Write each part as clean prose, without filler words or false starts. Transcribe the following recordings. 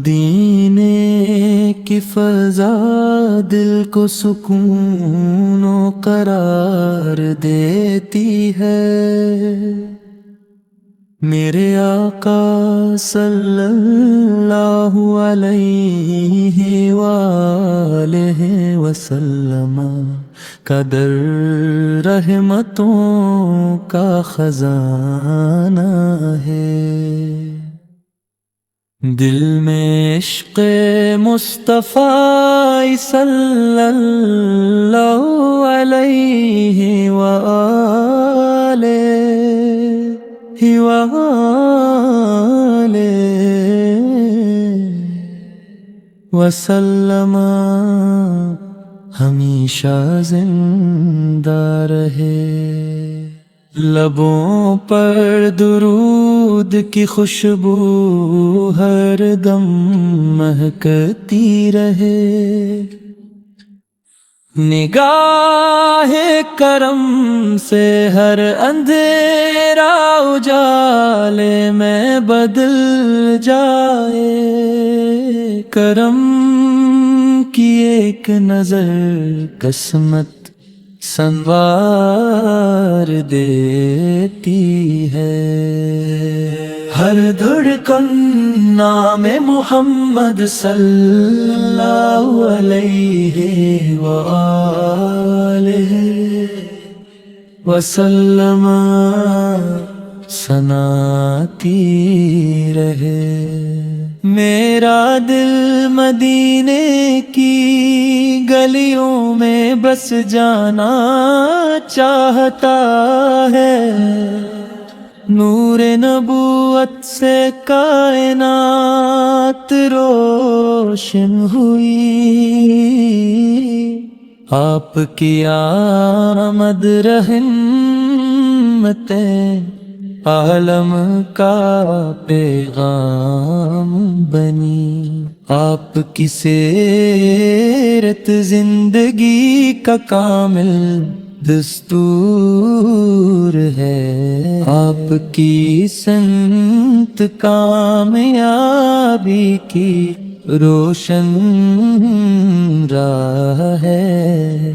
مدینے کی فضا دل کو سکون و قرار دیتی ہے۔ میرے آقا صلی اللہ علیہ وآلہ وسلم کا در رحمتوں کا خزانہ ہے۔ دل میں عشق مصطفیٰ صلی اللہ علیہ وآلہ وسلم ہمیشہ زندہ رہے۔ لبوں پر درود کی خوشبو ہر دم مہکتی رہے۔ نگاہ کرم سے ہر اندھیرا اجالے میں بدل جائے۔ کرم کی ایک نظر قسمت سنوار دیتی ہے۔ ہر دھڑکن نام محمد صلی اللہ علیہ وآلہ وسلم سناتی رہے۔ میرا دل مدینے کی گلیوں میں بس جانا چاہتا ہے۔ نور نبوت سے کائنات روشن ہوئی۔ آپ کی آمد رحمتیں عالم کا پیغام بنی۔ آپ کی سیرت زندگی کا کامل دستور ہے۔ آپ کی سنت کامیابی کی روشن راہ ہے۔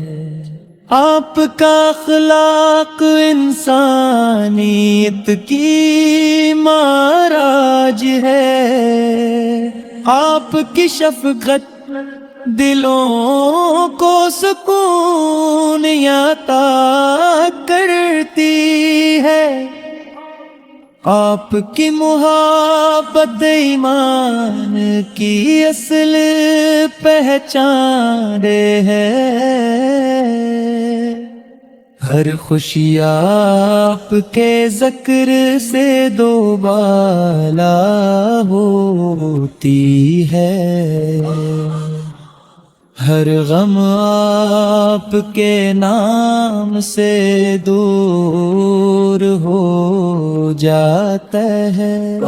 آپ کا اخلاق انسانیت کی معراج ہے۔ آپ کی شفقت دلوں کو سکون عطا کرتی ہے۔ آپ کی محبت ایمان کی اصل پہچان ہے۔ ہر خوشی آپ کے ذکر سے دوبالا ہوتی ہے۔ ہر غم آپ کے نام سے دور ہو جاتا ہے۔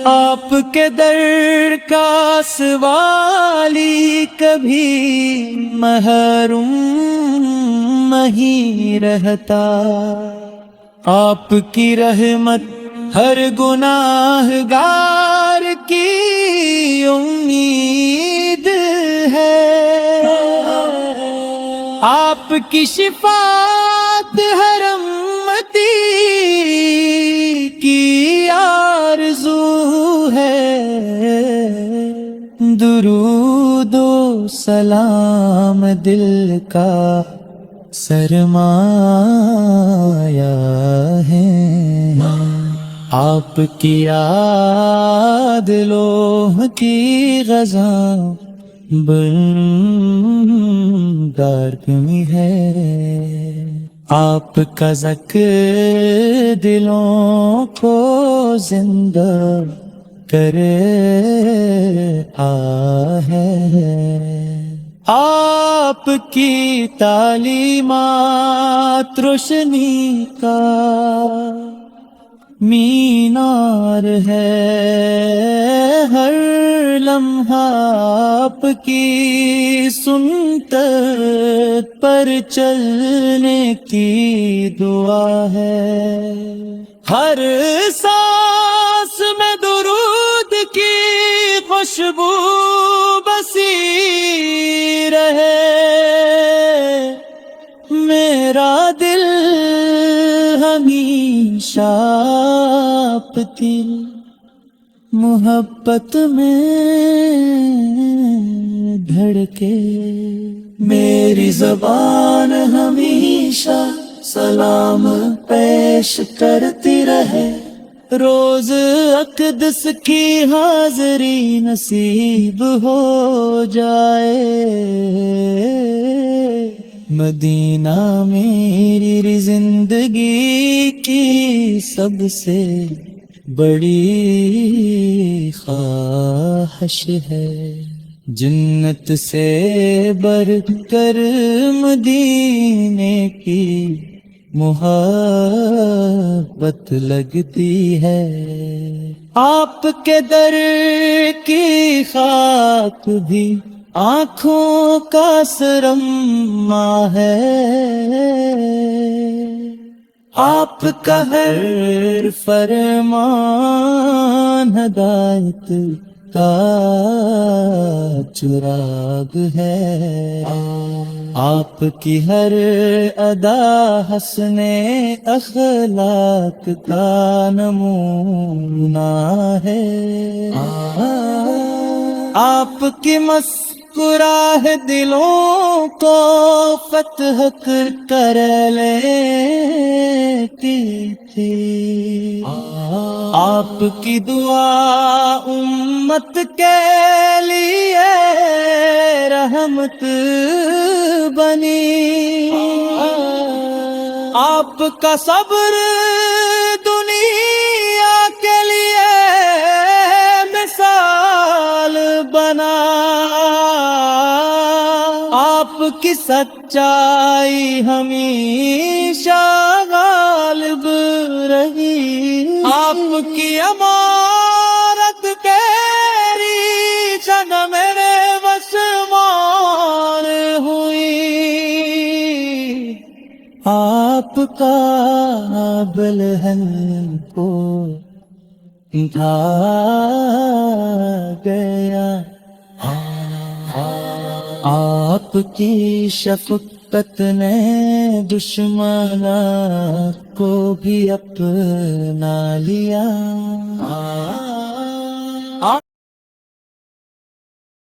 آپ کے در کا سوالی کبھی محروم نہیں رہتا۔ آپ کی رحمت ہر گناہ گار کی امید ہے۔ آپ کی شفاعت ہر امتی کی آرزو ہے۔ درود و سلام دل کا سرمایہ ہے۔ آپ کی یاد لوح کی غزاں بردار میں ہے۔ آپ کا ذکر دلوں کو زندہ کرے ہے۔ آپ کی تعلیمات روشنی کا مینار ہے۔ ہر لمحہ آپ کی سنت پر چلنے کی دعا ہے۔ ہر سانس میں درود کی خوشبو بسی رہے، میرا دل ہمیشہ آپ کی محبت میں دھڑکے، میری زبان ہمیشہ سلام پیش کرتی رہے، روز اقدس کی حاضری نصیب ہو جائے، مدینہ میری زندگی کی سب سے بڑی خواہش ہے، جنت سے بڑھ کر مدینے کی محبت لگتی ہے، آپ کے در کی خاک بھی آنکھوں کا سرما ہے، آپ کا ہر فرمان ہدایت کا چراغ ہے، آپ کی ہر ادا حسن اخلاق کا نمونہ ہے، آپ کی مسکراہٹ دلوں کو فتح کر لیتی تھی، آپ کی دعا امت کے لیے رحمت بنی، آپ کا صبر دنیا کے لیے مثال بنا، آپ کی سچائی ہمیشہ غالب رہی، آپ کی امارت تیری شان میرے وشمار ہوئی، آپ کا بلہن کو اٹھا گیا، آپ کی شفقت نے دشمنوں کو بھی اپنا لیا،